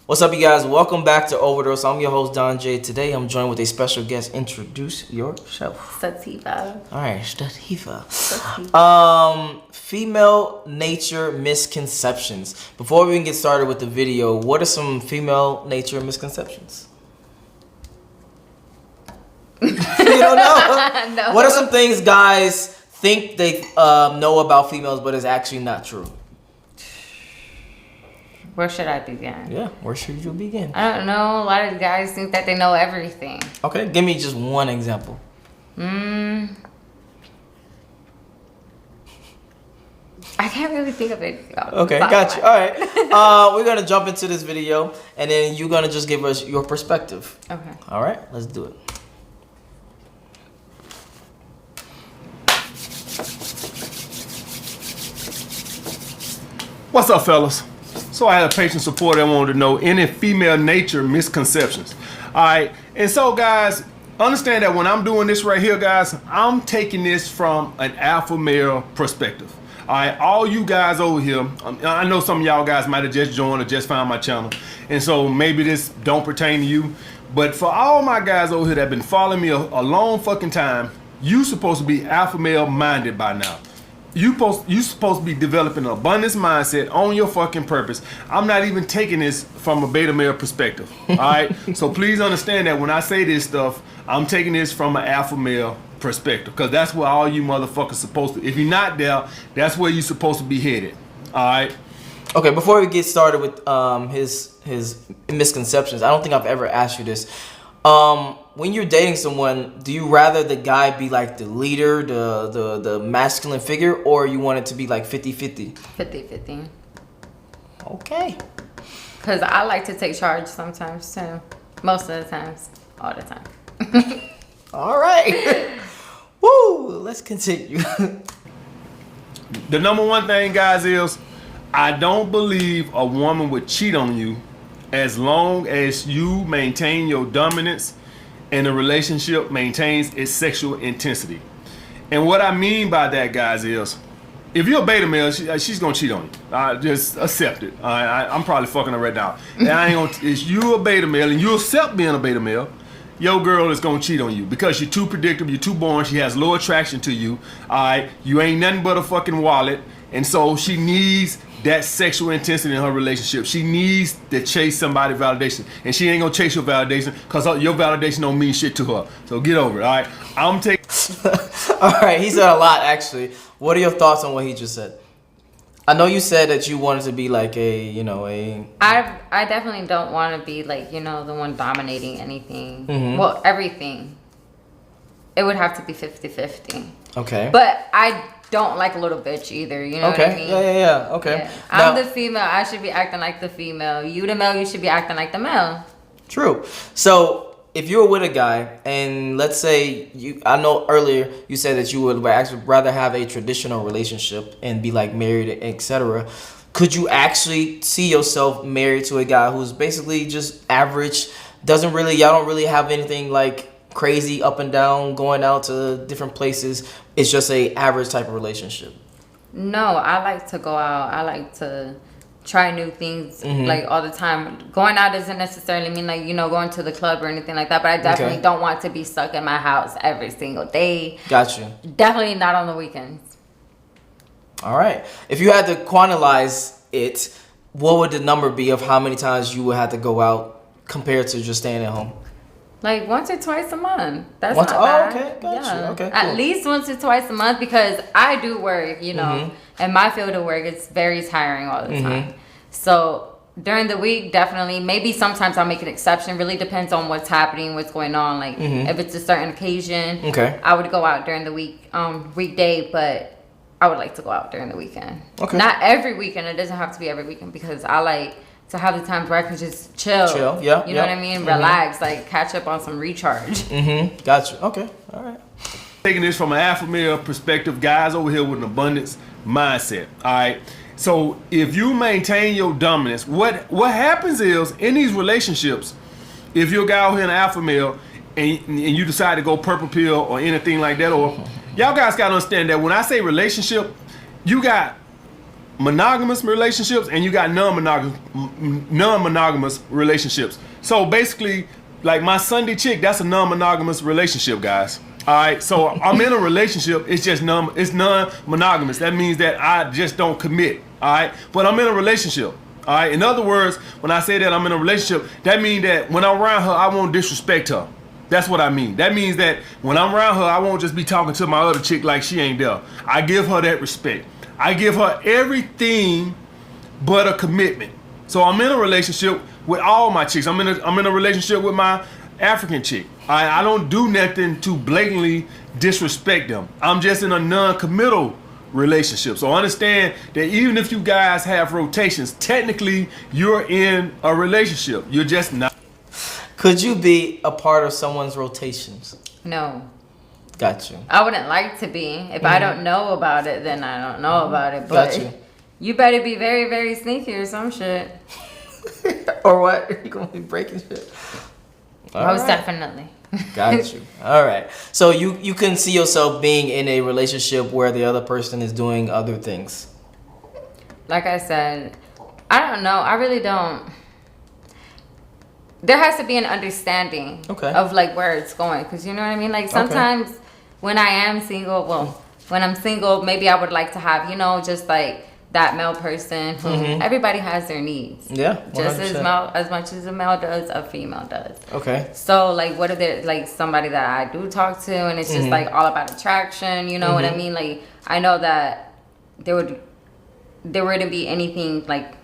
What's up, you guys? Welcome back to Overdose. I'm your host, Don J. Today, I'm joined with a special guest. Introduce yourself. Sativa. All right, Sativa. Female nature misconceptions. Before we even get started with the video, what are some female nature misconceptions? You don't know? No. What are some things guys think they know about females, but is actually not true? Where should I begin? Yeah, where should you begin? I don't know. A lot of guys think that they know everything. Okay, give me just one example. I can't really think of it. Okay, got you. All right. We're going to jump into this video, and then you're going to just give us your perspective. Okay. All right, let's do it. What's up, fellas? So I had a patient supporter that wanted to know any female nature misconceptions. All right, and so guys, understand that when I'm doing this right here, guys, I'm taking this from an alpha male perspective. All right, all you guys over here, I know some of y'all guys might have just joined or just found my channel, and so maybe this don't pertain to you, but for all my guys over here that have been following me a long fucking time, you supposed to be alpha male minded by now. You supposed to be developing an abundance mindset on your fucking purpose. I'm not even taking this from a beta male perspective. All right, so please understand that when I say this stuff, I'm taking this from an alpha male perspective, because that's where all you motherfuckers supposed to. If you're not there, that's where you're supposed to be headed. All right. Okay, before we get started with his misconceptions, I don't think I've ever asked you this. When you're dating someone, do you rather the guy be like the leader, the masculine figure, or you want it to be like 50-50? 50-50. Okay. Because I like to take charge sometimes too. Most of the times. All the time. All right. Woo, let's continue. The number one thing, guys, is I don't believe a woman would cheat on you as long as you maintain your dominance and the relationship maintains its sexual intensity. And what I mean by that, guys, is if you're a beta male, she's gonna cheat on you. Just accept it. I'm probably fucking her right now. And I ain't gonna. If you a beta male and you accept being a beta male, your girl is gonna cheat on you because you're too predictable, you're too boring. She has low attraction to you. All right, you ain't nothing but a fucking wallet, and so she needs that sexual intensity in her relationship. She needs to chase somebody's validation, and she ain't gonna chase your validation because your validation don't mean shit to her. So get over it. All right, I'm taking. All right, he said a lot actually. What are your thoughts on what he just said? I know you said that you wanted to be like I definitely don't want to be like, the one dominating anything. Mm-hmm. Well, everything. It would have to be 50-50. Okay. But I don't like a little bitch either. You know what I mean? Yeah. Okay. Yeah. I'm the female. I should be acting like the female. You the male. You should be acting like the male. True. So if you were with a guy, and let's say I know earlier you said that you would actually rather have a traditional relationship and be like married, etc. Could you actually see yourself married to a guy who's basically just average? Y'all don't really have anything like crazy up and down, going out to different places. It's just a average type of relationship. No, I like to go out. I like to try new things like all the time. Going out doesn't necessarily mean like, going to the club or anything like that, but I definitely don't want to be stuck in my house every single day. Got you. Definitely not on the weekends. All right. If you had to quantize it, what would the number be of how many times you would have to go out compared to just staying at home? Like once or twice a month. That's not bad. Okay, got you. Okay, cool. At least once or twice a month, because I do work, and my field of work, it's very tiring all the time. So during the week, definitely. Maybe sometimes I'll make an exception. Really depends on what's happening, what's going on. Like if it's a certain occasion, I would go out during the weekday, but I would like to go out during the weekend. Okay. Not every weekend. It doesn't have to be every weekend, because I like to have the time where I can just chill. Yeah. You know what I mean? Relax, like catch up on some recharge. Got you. Okay. All right. Taking this from an alpha male perspective, guys over here with an abundance mindset. All right. So if you maintain your dominance, what happens is in these relationships, if you're a guy out here in an alpha male and you decide to go purple pill or anything like that, or y'all guys gotta understand that when I say relationship, you got monogamous relationships and you got non-monogamous relationships. So basically, like my Sunday chick, that's a non-monogamous relationship, guys. All right, so I'm in a relationship. It's just it's non-monogamous. That means that I just don't commit. All right, but I'm in a relationship. All right. In other words, when I say that I'm in a relationship, that means that when I'm around her, I won't disrespect her. That's what I mean. That means that when I'm around her, I won't just be talking to my other chick like she ain't there. I give her that respect. I give her everything but a commitment. So I'm in a relationship with all my chicks. I'm in a relationship with my African chick. I don't do nothing to blatantly disrespect them. I'm just in a non-committal relationship. So understand that even if you guys have rotations, technically you're in a relationship. You're just not. Could you be a part of someone's rotations? No. Got you. I wouldn't like to be. If I don't know about it, then I don't know about it. But Got you. You better be very, very sneaky or some shit. Or what? Are you going to be breaking shit? Most definitely. Got you. All right. So you can see yourself being in a relationship where the other person is doing other things. Like I said, I don't know. I really don't. There has to be an understanding of like where it's going. Because you know what I mean? Like sometimes when I am single, when I'm single, maybe I would like to have, just like that male person who everybody has their needs. Yeah. 100%. Just as much as a male does, a female does. Okay. So like what if there's like somebody that I do talk to and it's just like all about attraction, you know what I mean? Like I know that there wouldn't be anything like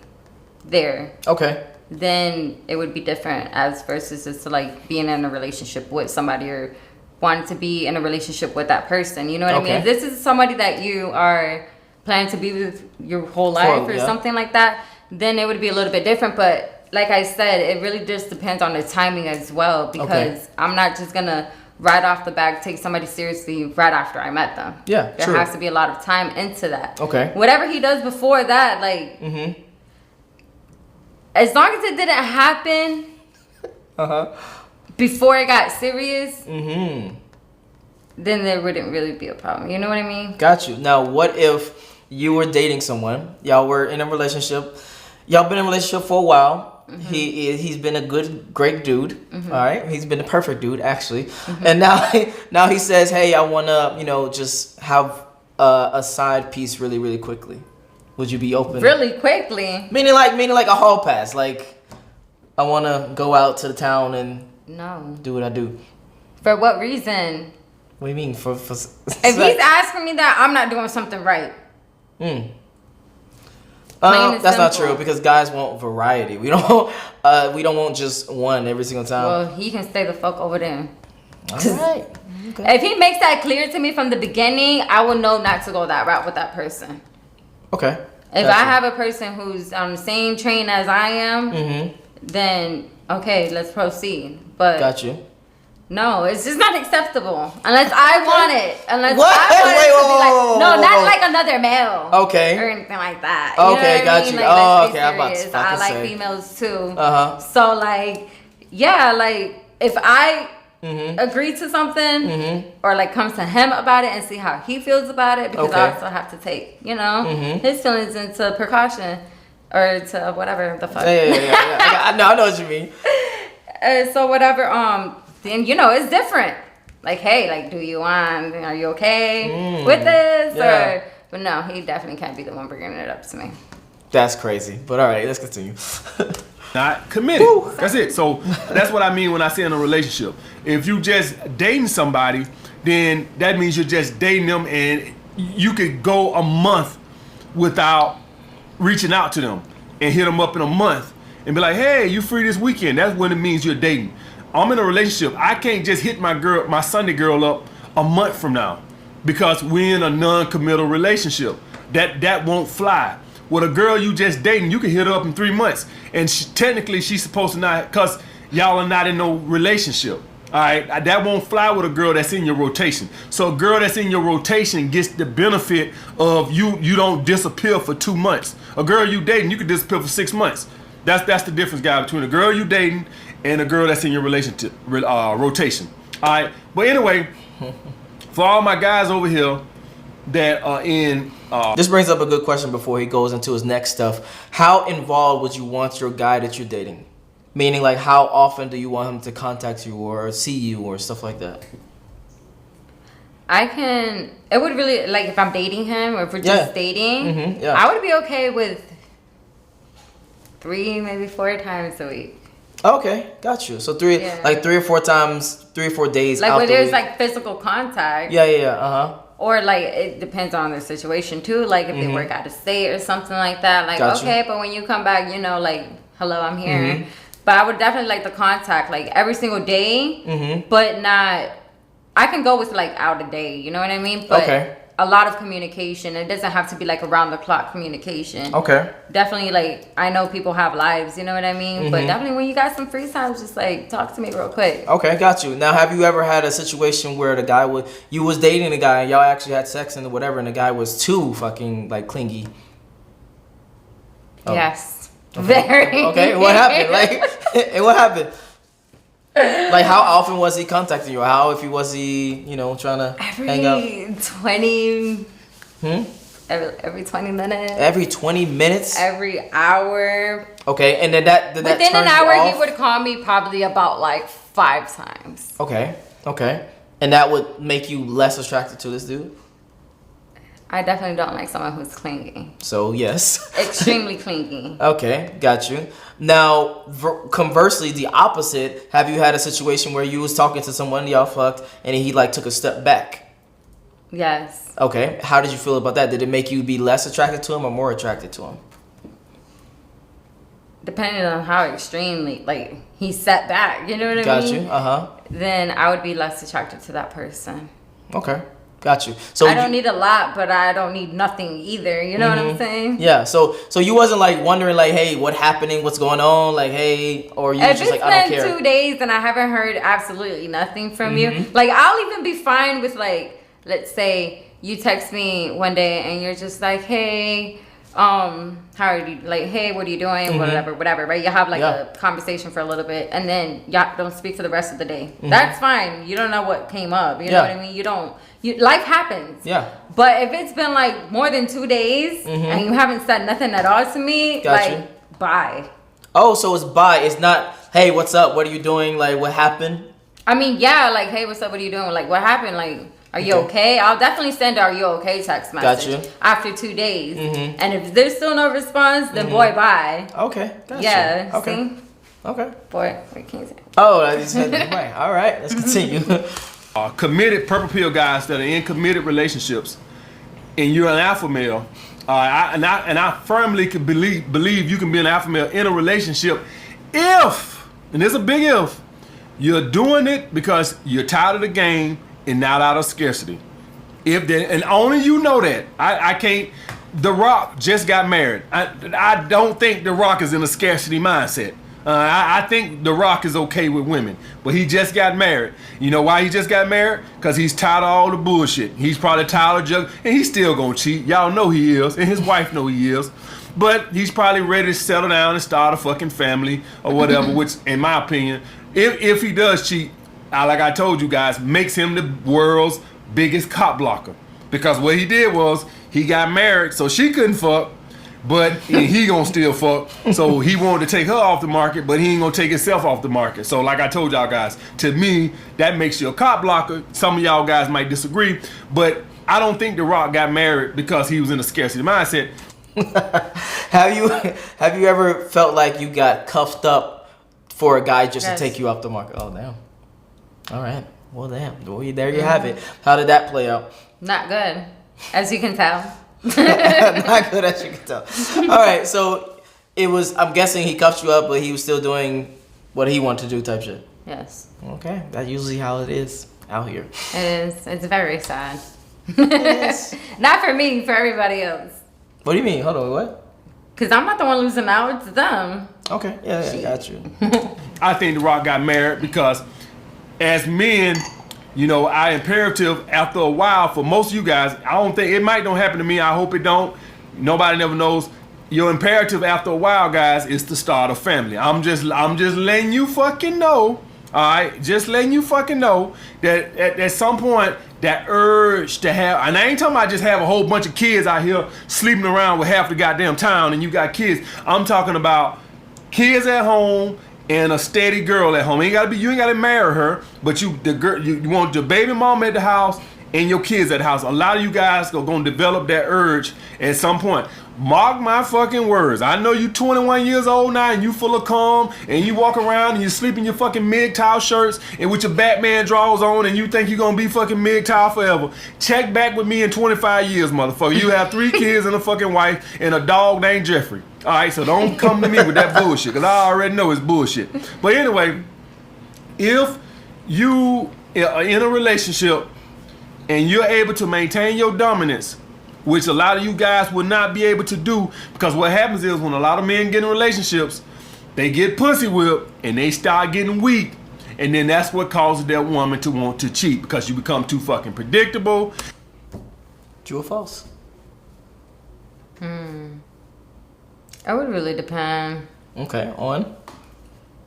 there. Okay. Then it would be different as versus just to like being in a relationship with somebody or wanting to be in a relationship with that person. You know what I mean? If this is somebody that you are planning to be with your whole life or something like that, then it would be a little bit different. But like I said, it really just depends on the timing as well, because I'm not just gonna right off the bat take somebody seriously right after I met them. Yeah, there has to be a lot of time into that. Okay. Whatever he does before that, like as long as it didn't happen before it got serious, then there wouldn't really be a problem. You know what I mean? Got you. Now, what if you were dating someone, y'all were in a relationship, y'all been in a relationship for a while, he's been a great dude, all right? He's been a perfect dude, actually. And now he says, hey, I want to, just have a side piece really, really quickly. Would you be open? Really quickly? Meaning like a hall pass. Like, I want to go out to the town and do what I do. For what reason? What do you mean? For if he's asking me that, I'm not doing something right. That's not true, because guys want variety. We don't want just one every single time. Well, he can stay the fuck over there. All right. Okay. If he makes that clear to me from the beginning, I will know not to go that route with that person. Okay. If I have a person who's on the same train as I am, then okay, let's proceed. But got you. No, it's just not acceptable unless I want it. Unless what? I want it to be like, no, not like another male. Okay. Or anything like that. Okay, know got I mean? you. Like, Oh, okay. I'm about to I like say. females too. So like, yeah, like if I agree to something or like comes to him about it and see how he feels about it, because I also have to take, his feelings into precaution or to whatever the fuck. Yeah. I know what you mean. So whatever, then it's different. Like, hey, like, are you okay with this? Yeah. But no, he definitely can't be the one bringing it up to me. That's crazy. But all right, let's continue. Not committed. Woo. That's it. So that's what I mean when I say in a relationship. If you just dating somebody, then that means you're just dating them, and you could go a month without reaching out to them and hit them up in a month and be like, hey, you free this weekend? That's when it means you're dating. I'm in a relationship. I can't just hit my Sunday girl up a month from now because we're in a non-committal relationship. That won't fly. With a girl you just dating, you can hit her up in 3 months, and technically she's supposed to not, because y'all are not in no relationship. All right, that won't fly with a girl that's in your rotation. So a girl that's in your rotation gets the benefit of you don't disappear for 2 months. A girl you dating, you can disappear for 6 months. That's the difference, guy, between a girl you dating and a girl that's in your relationship rotation. All right, but anyway, for all my guys over here, that are in. This brings up a good question before he goes into his next stuff. How involved would you want your guy that you're dating? Meaning, like, how often do you want him to contact you or see you or stuff like that? It would really, like, if I'm dating him or if we're just dating, I would be okay with 3, maybe 4 times a week. Okay, got you. So 3 or 4 times, 3 or 4 days. Like out when the there's week. like physical contact. Yeah. Or like it depends on the situation too. Like if they work out of state or something like that. Like okay, but when you come back, you know, like hello, I'm here. But I would definitely like the contact, like every single day. But not. I can go with like out a day. You know what I mean? But a lot of communication. It doesn't have to be like around the clock communication. Okay. Definitely, like, I know people have lives, you know what I mean? But definitely when you got some free time, just like talk to me real quick. Okay, got you. Now, have you ever had a situation where you was dating a guy and y'all actually had sex and whatever, and the guy was too fucking like clingy? Yes. Okay. Very. Okay, what happened? Like, what happened? Like, how often was he contacting you? Was he, you know, trying to hang out? Every 20 minutes. Every 20 minutes? Every hour. Okay, and then that within turn an hour, you off? he would call me probably about like 5 times. Okay. And that would make you less attracted to this dude? I definitely don't like someone who's clingy. So, yes. Extremely clingy. Okay, got you. Now, conversely, the opposite, have you had a situation where you was talking to someone, y'all fucked, and he like took a step back? Yes. Okay, how did you feel about that? Did it make you be less attracted to him or more attracted to him? Depending on how extremely, like, he set back, you know what I mean? Got you, Then I would be less attracted to that person. Okay. Got you. So I don't need a lot, but I don't need nothing either. You know what I'm saying? Yeah. So you wasn't like wondering like, hey, what's happening? What's going on? Like, hey, or you if just like, I don't care. If it's been 2 days and I haven't heard absolutely nothing from you, like I'll even be fine with like, let's say you text me one day and you're just like, hey, how are you? Like, hey, what are you doing? Whatever. Right? You have like a conversation for a little bit, and then y'all don't speak for the rest of the day. That's fine. You don't know what came up. You know what I mean? Life happens. Yeah. But if it's been like more than 2 days and you haven't said nothing at all to me, bye. Oh, so it's bye. It's not, hey, what's up? What are you doing? Like, what happened? I mean, yeah, like, hey, what's up? What are you doing? Like, what happened? Like, are you okay? I'll definitely send "Are you okay?" text message after 2 days. And if there's still no response, then boy, bye. Okay. Gotcha. Yeah. Okay. See? Okay. Boy, what can you say? Oh, I just said right. All right. Let's continue. Committed purple pill guys that are in committed relationships, and you're an alpha male. I firmly can believe you can be an alpha male in a relationship if, and there's a big if, you're doing it because you're tired of the game and not out of scarcity. And only you know that. I can't. The Rock just got married. I don't think The Rock is in a scarcity mindset. I think The Rock is okay with women, but he just got married. You know why he just got married? Because he's tired of all the bullshit. He's probably tired of juggling, and he's still gonna cheat. Y'all know he is, and his wife know he is. But he's probably ready to settle down and start a fucking family or whatever, which, in my opinion, if he does cheat, like I told you guys, makes him the world's biggest cop blocker. Because what he did was, he got married, so she couldn't fuck, but he gonna still fuck. So he wanted to take her off the market, but he ain't gonna take himself off the market. So like I told y'all guys, to me, that makes you a cop blocker. Some of y'all guys might disagree, but I don't think The Rock got married because he was in a scarcity mindset. Have you ever felt like you got cuffed up for a guy just to take you off the market? Oh, damn. All right. Well, damn. Well, there you have it. How did that play out? Not good, as you can tell. Not good, as you can tell. All right. So it was, I'm guessing he cuffed you up, but he was still doing what he wanted to do type shit. Yes. Okay. That's usually how it is out here. It is. It's very sad. Yes. Not for me, for everybody else. What do you mean? Hold on. What? Because I'm not the one losing out. It's them. Okay. Yeah, got you. I think The Rock got married because as men, you know, our imperative after a while for most of you guys, I don't think, it might don't happen to me. I hope it don't. Nobody never knows. Your imperative after a while, guys, is to start a family. I'm just letting you fucking know. Alright, just letting you fucking know that at some point that urge to have, and I ain't talking about just have a whole bunch of kids out here sleeping around with half the goddamn town and you got kids. I'm talking about kids at home and a steady girl at home. You ain't gotta marry her, but you want your baby mama at the house and your kids at the house. A lot of you guys are gonna develop that urge at some point. Mark my fucking words. I know you 21 years old now and you full of calm and you walk around and you sleep in your fucking MGTOW shirts and with your Batman drawers on and you think you're gonna be fucking MGTOW forever. Check back with me in 25 years, motherfucker. You have 3 kids and a fucking wife and a dog named Jeffrey. Alright, so don't come to me with that bullshit, because I already know it's bullshit. But anyway, if you are in a relationship and you're able to maintain your dominance, which a lot of you guys will not be able to do, because what happens is when a lot of men get in relationships, they get pussy whipped and they start getting weak, and then that's what causes that woman to want to cheat, because you become too fucking predictable. True or false? It would really depend. Okay, on?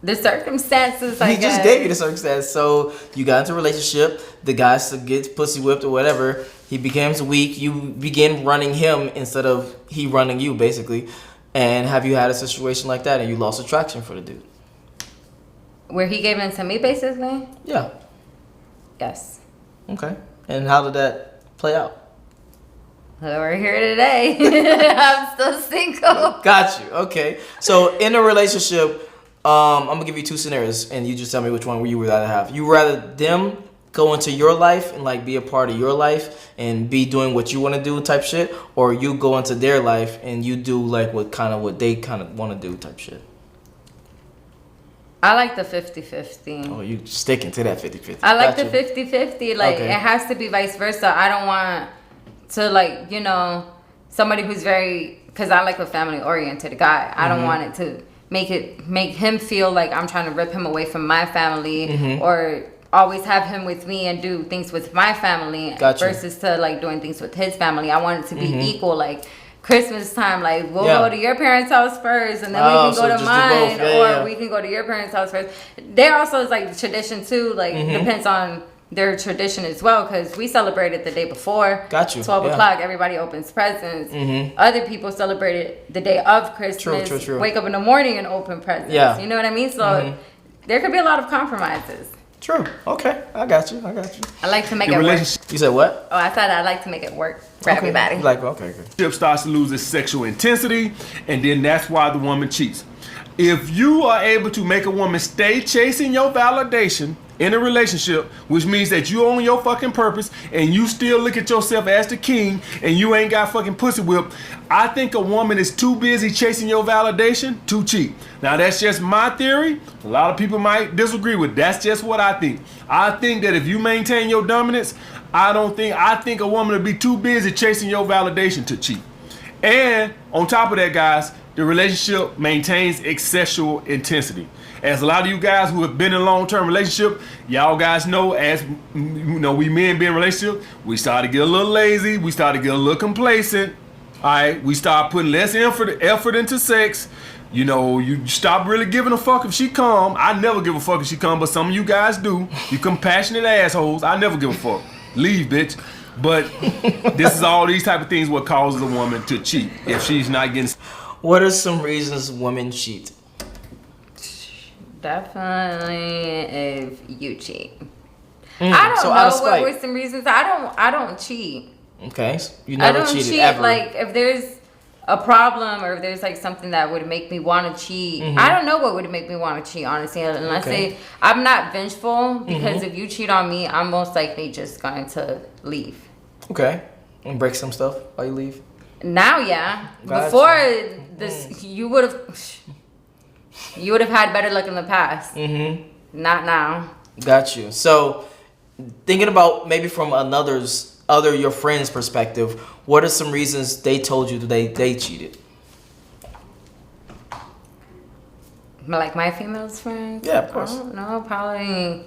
The circumstances, I He guess. just gave you the circumstance. So you got into a relationship, the guy gets pussy whipped or whatever, he becomes weak, you begin running him instead of he running you, basically. And have you had a situation like that and you lost attraction for the dude? Where he gave in to me, basically? Yeah. Yes. Okay. And how did that play out? Well, we're here today. I'm still single. Got you. Okay. So in a relationship, I'm gonna give you 2 scenarios, and you just tell me which one you would rather have. You rather them go into your life and like be a part of your life and be doing what you want to do type shit, or you go into their life and you do like what they kind of want to do type shit. I like the 50-50. Oh, you sticking to that 50-50. I like Gotcha. the 50-50. Like, Okay. it has to be vice versa. I don't want to, like, you know, somebody who's very, because I like a family oriented guy. I don't want it to make him feel like I'm trying to rip him away from my family, or always have him with me and do things with my family versus to like doing things with his family. I want it to be equal. Like Christmas time, like we'll go to your parents' house first, and then we can go to mine, or we can go to your parents' house first. There also is like tradition too. Like depends on their tradition as well, because we celebrated the day before. 12 o'clock, everybody opens presents. Other people celebrated the day of Christmas. True. Wake up in the morning and open presents. You know what I mean? So there could be a lot of compromises. True. Okay. I got you. I like to make it work. You said what? Oh, I thought I'd like to make it work for everybody. Like, okay, good. Relationship starts to lose its sexual intensity, and then that's why the woman cheats. If you are able to make a woman stay chasing your validation in a relationship, which means that you own your fucking purpose and you still look at yourself as the king and you ain't got fucking pussy whipped, I think a woman is too busy chasing your validation to cheat. Now that's just my theory. A lot of people might disagree with. That's just what I think. I think that if you maintain your dominance, I think a woman would be too busy chasing your validation to cheat. And on top of that, guys, the relationship maintains its sexual intensity. As a lot of you guys who have been in a long-term relationship, y'all guys know, as you know, we men be in a relationship, we start to get a little lazy, we start to get a little complacent. All right, we start putting less effort into sex. You know, you stop really giving a fuck if she come. I never give a fuck if she come, but some of you guys do. You compassionate assholes. I never give a fuck. Leave, bitch. But this is all these type of things what causes a woman to cheat if she's not getting. What are some reasons women cheat? Definitely if you cheat. I don't know what were some reasons. I don't cheat. Okay. You never cheated ever. Like if there's a problem or if there's like something that would make me want to cheat, I don't know what would make me want to cheat, honestly, unless I'm not vengeful, because if you cheat on me, I'm most likely just going to leave. Okay. And break some stuff while you leave? Now, yeah. Gotcha. Before this, you would have had better luck in the past. Not now. Got you. So, thinking about maybe from your friend's perspective, what are some reasons they told you they cheated? Like my female friends? Yeah, of course. I don't know, probably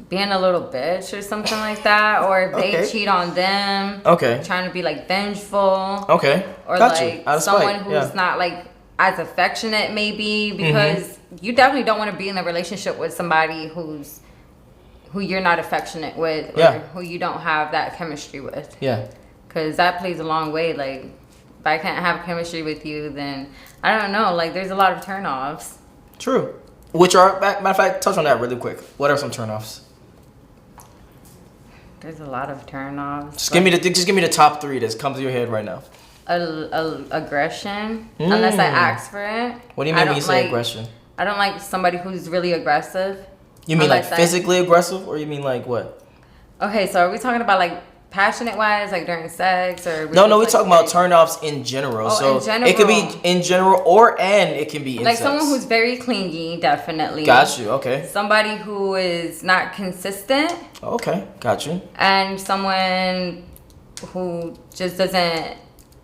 being a little bitch or something like that, or if they cheat on them. Okay. Trying to be like vengeful. Okay. Or like someone who's not like as affectionate, maybe, because you definitely don't want to be in a relationship with somebody who you're not affectionate with, or who you don't have that chemistry with. Yeah. Because that plays a long way. Like, if I can't have chemistry with you, then I don't know. Like, there's a lot of turnoffs. True. Which are, matter of fact, touch on that really quick. What are some turnoffs? There's a lot of turnoffs. Just give me the top 3 that comes to your head right now. Aggression, unless I ask for it. What do you mean when you say aggression? I don't like somebody who's really aggressive. You mean like physically aggressive, or you mean like what? Okay, so are we talking about like passionate wise, like during sex, or no, we're talking about turnoffs in general. So in general. It could be in general, and it can be in like sex. Someone who's very clingy, definitely. Got you. Okay. Somebody who is not consistent. Okay, got you. And someone who just doesn't.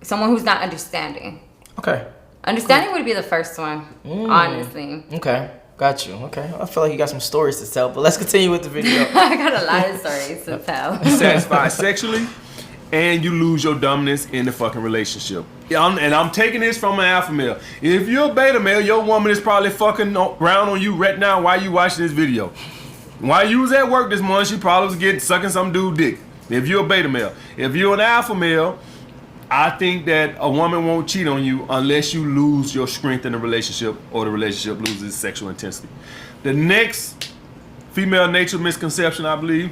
Someone who's not understanding. Okay. Understanding would be the first one, honestly. Okay. Got you. Okay. I feel like you got some stories to tell, but let's continue with the video. I got a lot of stories to tell. Satisfied sexually, and you lose your dominance in the fucking relationship. I'm taking this from an alpha male. If you're a beta male, your woman is probably fucking around on you right now while you watching this video. While you was at work this morning, she probably was sucking some dude dick. If you're a beta male. If you're an alpha male, I think that a woman won't cheat on you unless you lose your strength in the relationship, or the relationship loses sexual intensity. The next female nature misconception, I believe,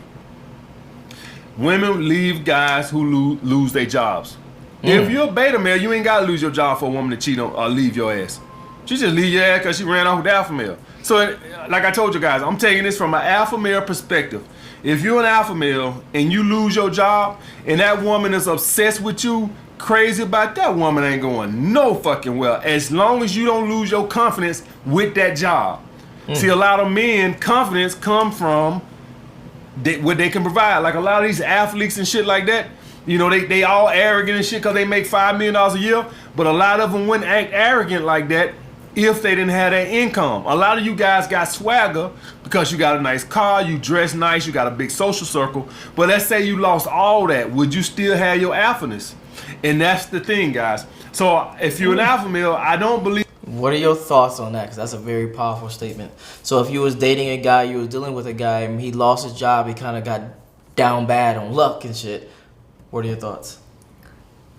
women leave guys who lose their jobs. If you're a beta male, you ain't gotta lose your job for a woman to cheat on or leave your ass. She just leave your ass because she ran off with the alpha male. So, like I told you guys, I'm taking this from an alpha male perspective. If you're an alpha male and you lose your job and that woman is obsessed with you, crazy about that, woman ain't going no fucking well, as long as you don't lose your confidence with that job. See, a lot of men, confidence come from what they can provide. Like a lot of these athletes and shit like that, you know, they all arrogant and shit because they make $5 million a year, but a lot of them wouldn't act arrogant like that if they didn't have that income. A lot of you guys got swagger because you got a nice car, you dress nice, you got a big social circle, but let's say you lost all that, would you still have your alphaness? And that's the thing, guys. So if you're an alpha male, I don't believe. What are your thoughts on that? Because that's a very powerful statement. So if you was dating a guy, you was dealing with a guy, and he lost his job, he kind of got down bad on luck and shit. What are your thoughts?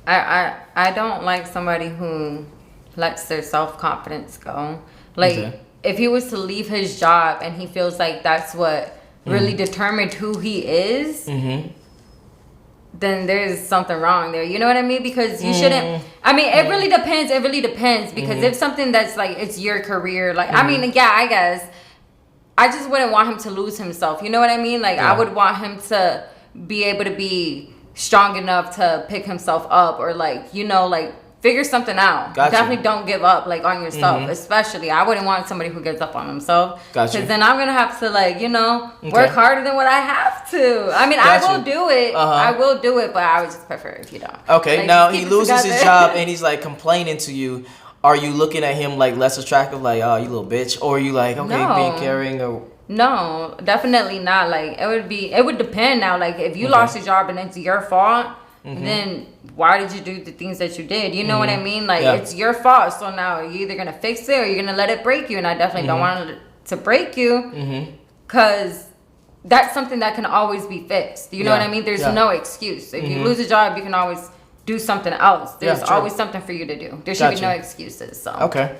I don't like somebody who lets their self-confidence go. Like, if he was to leave his job and he feels like that's what really determined who he is, then there's something wrong there. You know what I mean? Because you shouldn't. I mean, it really depends. It really depends. Because if something that's like, it's your career, like, I mean, yeah, I guess. I just wouldn't want him to lose himself. You know what I mean? Like, I would want him to be able to be strong enough to pick himself up, or like, you know, like, figure something out. Gotcha. Definitely don't give up, like, on yourself. Especially, I wouldn't want somebody who gives up on himself. Gotcha. Because then I'm gonna have to, like, you know, work harder than what I have to. I mean, I will do it. I will do it, but I would just prefer if you don't. Okay, like, now he loses his job and he's like complaining to you. Are you looking at him like less attractive, like, oh, you little bitch, or are you like, okay, being caring, or? No, definitely not. Like, it would depend now. Like, if you lost your job and it's your fault, then why did you do the things that you did? You know what I mean? Like, it's your fault. So now you're either going to fix it or you're going to let it break you. And I definitely don't want it to break you, because that's something that can always be fixed. You know what I mean? There's no excuse. If you lose a job, you can always do something else. There's always something for you to do. There should be no excuses. So Okay,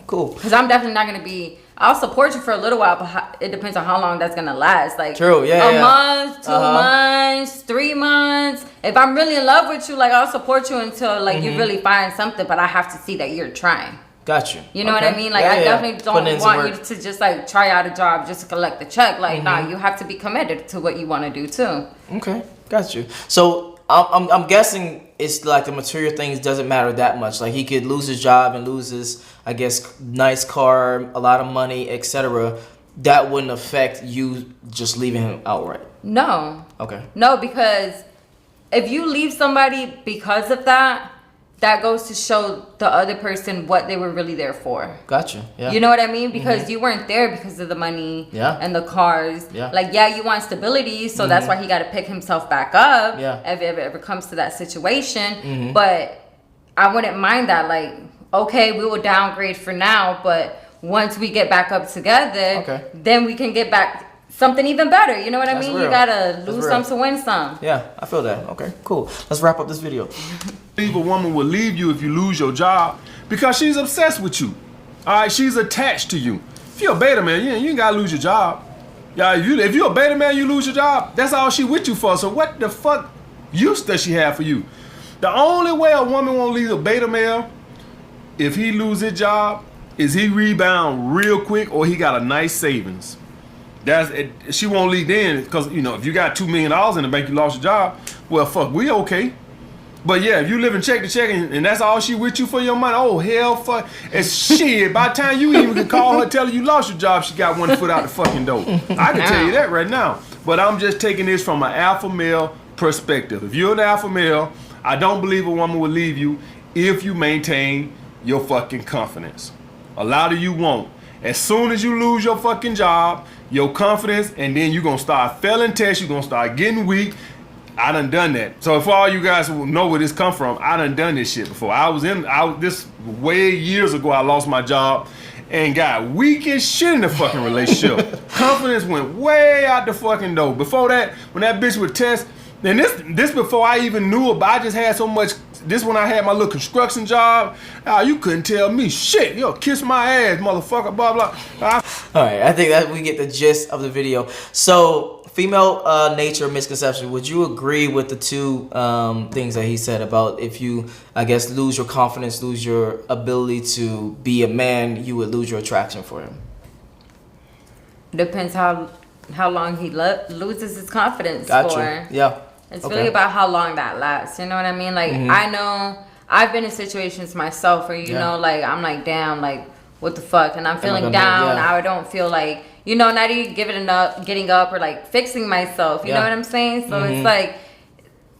cool. Because I'm definitely not going to be, I'll support you for a little while, but it depends on how long that's going to last. Like, a month, 2 months, 3 months. If I'm really in love with you, like, I'll support you until, like, you really find something, but I have to see that you're trying. Got you. You know what I mean? Like, I definitely don't want you to just, like, try out a job just to collect the check. Like, nah, you have to be committed to what you want to do, too. Okay, got you. So, I'm guessing it's like the material things doesn't matter that much. Like, he could lose his job and lose his, I guess, nice car, a lot of money, etc. That wouldn't affect you just leaving him outright. No. Okay. No, because if you leave somebody because of that, that goes to show the other person what they were really there for. Gotcha. Yeah. You know what I mean? Because you weren't there because of the money and the cars. Yeah. Like, yeah, you want stability, so that's why he got to pick himself back up if it ever comes to that situation. But I wouldn't mind that. Like, okay, we will downgrade for now, but once we get back up together, Okay. then we can get back something even better. You know what I That's mean? real. You gotta That's lose real. some to win some. Yeah, I feel that. Okay, cool. Let's wrap up this video. Leave a woman will leave you if you lose your job because she's obsessed with you. All right, she's attached to you. If you're a beta man, you ain't gotta lose your job. Yeah, if you're a beta man, you lose your job. That's all she with you for. So what the fuck use does she have for you? The only way a woman won't leave a beta male if he lose his job is he rebound real quick or he got a nice savings. That's it. She won't leave then because, you know, if you got $2 million in the bank, you lost your job. Well, fuck, we okay. But yeah, if you live in check to check and that's all she with you for your money, oh hell, fuck, it's shit. By the time you even can call her, tell her you lost your job, she got one foot out the fucking door. I can tell you that right now. But I'm just taking this from an alpha male perspective. If you're an alpha male, I don't believe a woman will leave you if you maintain your fucking confidence. A lot of you won't. As soon as you lose your fucking job, your confidence, and then you're gonna start failing tests, you're gonna start getting weak. I done that. So for all you guys who know where this come from, I done this shit before. This way years ago, I lost my job and got weak as shit in the fucking relationship. Confidence went way out the fucking door. Before that, when that bitch would test, and this before I even knew about, I just had so much. This when I had my little construction job, you couldn't tell me shit. Yo, kiss my ass, motherfucker, blah, blah. All right, I think that we get the gist of the video. So, female nature misconception. Would you agree with the two things that he said about if you, I guess, lose your confidence, lose your ability to be a man, you would lose your attraction for him? Depends how long he loses his confidence Gotcha. for. Yeah. It's Okay. really about how long that lasts. You know what I mean? Like, I know I've been in situations myself where, you Yeah. know, like, I'm like, damn, like, what the fuck? And I'm feeling gonna- down. yeah. I don't feel like, you know, not even getting up or, like, fixing myself. You know Yeah. what I'm saying? So it's like,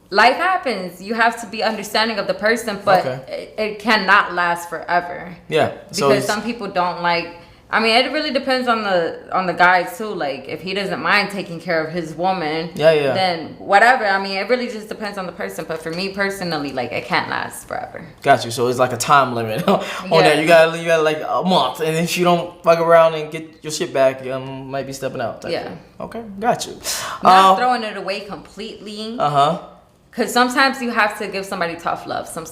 life happens. You have to be understanding of the person, but Okay. it cannot last forever. Yeah. So Because some people don't like. I mean, it really depends on the guy too. Like, if he doesn't mind taking care of his woman, Yeah. then whatever. I mean, it really just depends on the person. But for me personally, like, it can't last forever. got you. So it's like a time limit on Yeah. that. You got like a month, and if you don't fuck around and get your shit back, might be stepping out. type Yeah. thing. Okay. Got you. Not throwing it away completely. Uh-huh. Because sometimes you have to give somebody tough love. So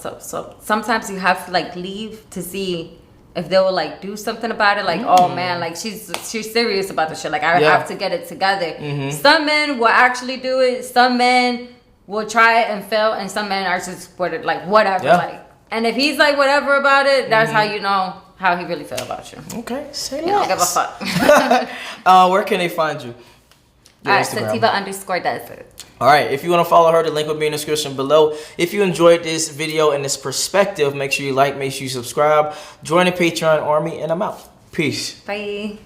sometimes you have to, like, leave to see if they will, like, do something about it. Like, oh man, like, she's serious about the shit. Like, I Yeah. have to get it together. Some men will actually do it. Some men will try it and fail, and some men are just like, whatever. Yeah. Like, and if he's like whatever about it, that's how you know how he really feel about you. Okay. Say He don't give a less. fuck. Where can they find you? Your Alright, Instagram. Sativa_desert. All right, if you want to follow her, the link will be in the description below. If you enjoyed this video and this perspective, make sure you like, make sure you subscribe, join the Patreon army, and I'm out. Peace. Bye.